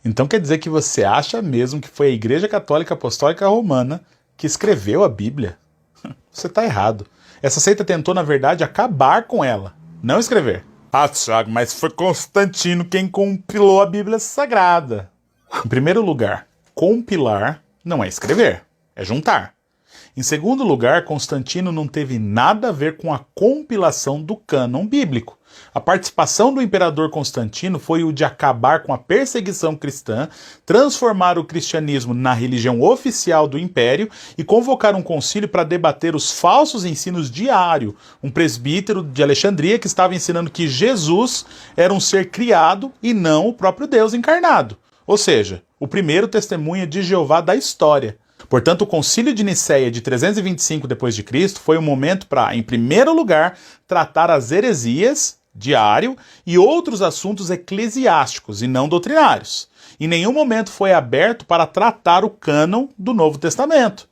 Então quer dizer que você acha mesmo que foi a Igreja Católica Apostólica Romana que escreveu a Bíblia? Você está errado. Essa seita tentou, na verdade, acabar com ela, não escrever. Ah, Thiago, mas foi Constantino quem compilou a Bíblia Sagrada. Em primeiro lugar, compilar não é escrever, é juntar. Em segundo lugar, Constantino não teve nada a ver com a compilação do cânon bíblico. A participação do imperador Constantino foi o de acabar com a perseguição cristã, transformar o cristianismo na religião oficial do império e convocar um concílio para debater os falsos ensinos de Ário, um presbítero de Alexandria que estava ensinando que Jesus era um ser criado e não o próprio Deus encarnado. Ou seja, o primeiro testemunha de Jeová da história. Portanto, o Concílio de Nicéia de 325 d.C. foi um momento para, em primeiro lugar, tratar as heresias de Ário e outros assuntos eclesiásticos e não doutrinários. Em nenhum momento foi aberto para tratar o cânon do Novo Testamento.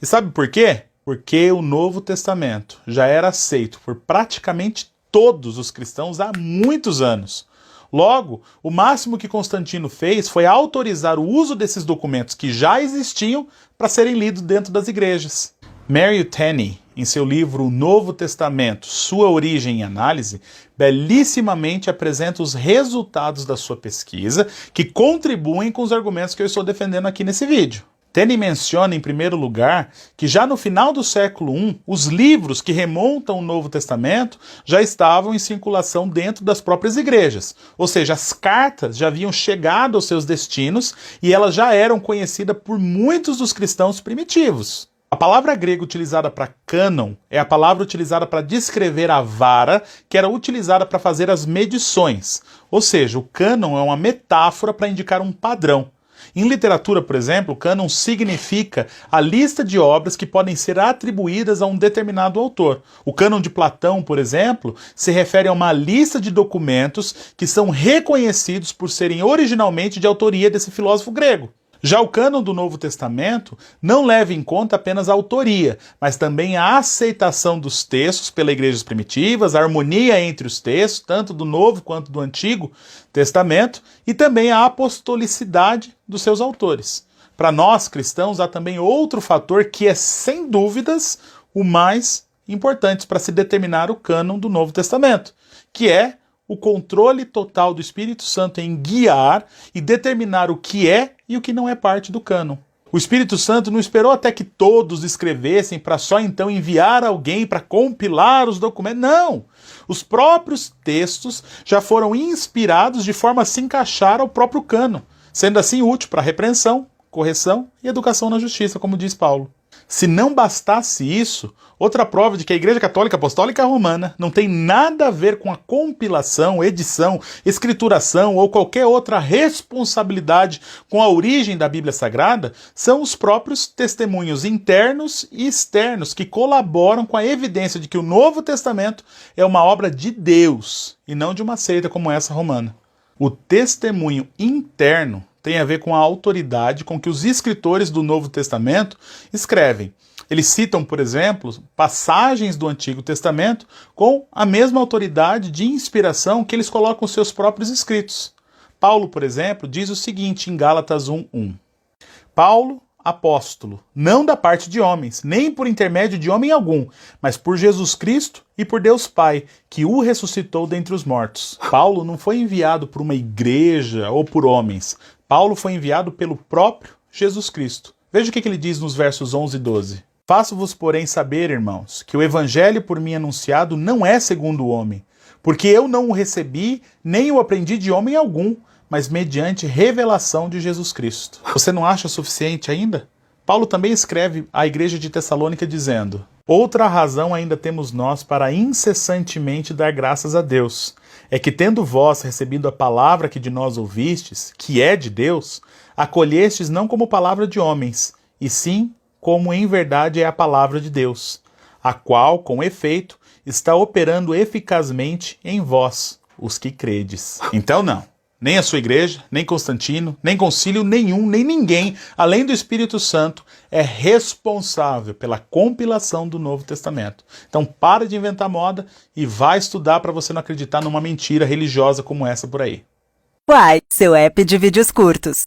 E sabe por quê? Porque o Novo Testamento já era aceito por praticamente todos os cristãos há muitos anos. Logo, o máximo que Constantino fez foi autorizar o uso desses documentos que já existiam para serem lidos dentro das igrejas. Mary Tenney, em seu livro O Novo Testamento, Sua Origem e Análise, belíssimamente apresenta os resultados da sua pesquisa que contribuem com os argumentos que eu estou defendendo aqui nesse vídeo. Tenney menciona, em primeiro lugar, que já no final do século I, os livros que remontam o Novo Testamento já estavam em circulação dentro das próprias igrejas. Ou seja, as cartas já haviam chegado aos seus destinos e elas já eram conhecidas por muitos dos cristãos primitivos. A palavra grega utilizada para cânon é a palavra utilizada para descrever a vara que era utilizada para fazer as medições. Ou seja, o cânon é uma metáfora para indicar um padrão. Em literatura, por exemplo, o cânon significa a lista de obras que podem ser atribuídas a um determinado autor. O cânon de Platão, por exemplo, se refere a uma lista de documentos que são reconhecidos por serem originalmente de autoria desse filósofo grego. Já o cânon do Novo Testamento não leva em conta apenas a autoria, mas também a aceitação dos textos pelas igrejas primitivas, a harmonia entre os textos, tanto do Novo quanto do Antigo Testamento, e também a apostolicidade dos seus autores. Para nós, cristãos, há também outro fator que é, sem dúvidas, o mais importante para se determinar o cânon do Novo Testamento, que é o controle total do Espírito Santo em guiar e determinar o que é e o que não é parte do cânon. O Espírito Santo não esperou até que todos escrevessem para só então enviar alguém para compilar os documentos. Não! Os próprios textos já foram inspirados de forma a se encaixar ao próprio cânon, sendo assim útil para repreensão, correção e educação na justiça, como diz Paulo. Se não bastasse isso, outra prova de que a Igreja Católica Apostólica Romana não tem nada a ver com a compilação, edição, escrituração ou qualquer outra responsabilidade com a origem da Bíblia Sagrada são os próprios testemunhos internos e externos que colaboram com a evidência de que o Novo Testamento é uma obra de Deus e não de uma seita como essa romana. O testemunho interno tem a ver com a autoridade com que os escritores do Novo Testamento escrevem. Eles citam, por exemplo, passagens do Antigo Testamento com a mesma autoridade de inspiração que eles colocam nos seus próprios escritos. Paulo, por exemplo, diz o seguinte em Gálatas 1:1. Paulo, apóstolo, não da parte de homens, nem por intermédio de homem algum, mas por Jesus Cristo e por Deus Pai, que o ressuscitou dentre os mortos. Paulo não foi enviado por uma igreja ou por homens. Paulo foi enviado pelo próprio Jesus Cristo. Veja o que ele diz nos versos 11 e 12. Faço-vos, porém, saber, irmãos, que o evangelho por mim anunciado não é segundo o homem, porque eu não o recebi, nem o aprendi de homem algum, mas mediante revelação de Jesus Cristo. Você não acha suficiente ainda? Paulo também escreve à igreja de Tessalônica dizendo: outra razão ainda temos nós para incessantemente dar graças a Deus, é que tendo vós recebido a palavra que de nós ouvistes, que é de Deus, acolhestes não como palavra de homens, e sim como em verdade é a palavra de Deus, a qual, com efeito, está operando eficazmente em vós, os que credes. Então não. Nem a sua igreja, nem Constantino, nem concílio nenhum, nem ninguém, além do Espírito Santo, é responsável pela compilação do Novo Testamento. Então para de inventar moda e vá estudar para você não acreditar numa mentira religiosa como essa por aí. Uai, seu app de vídeos curtos.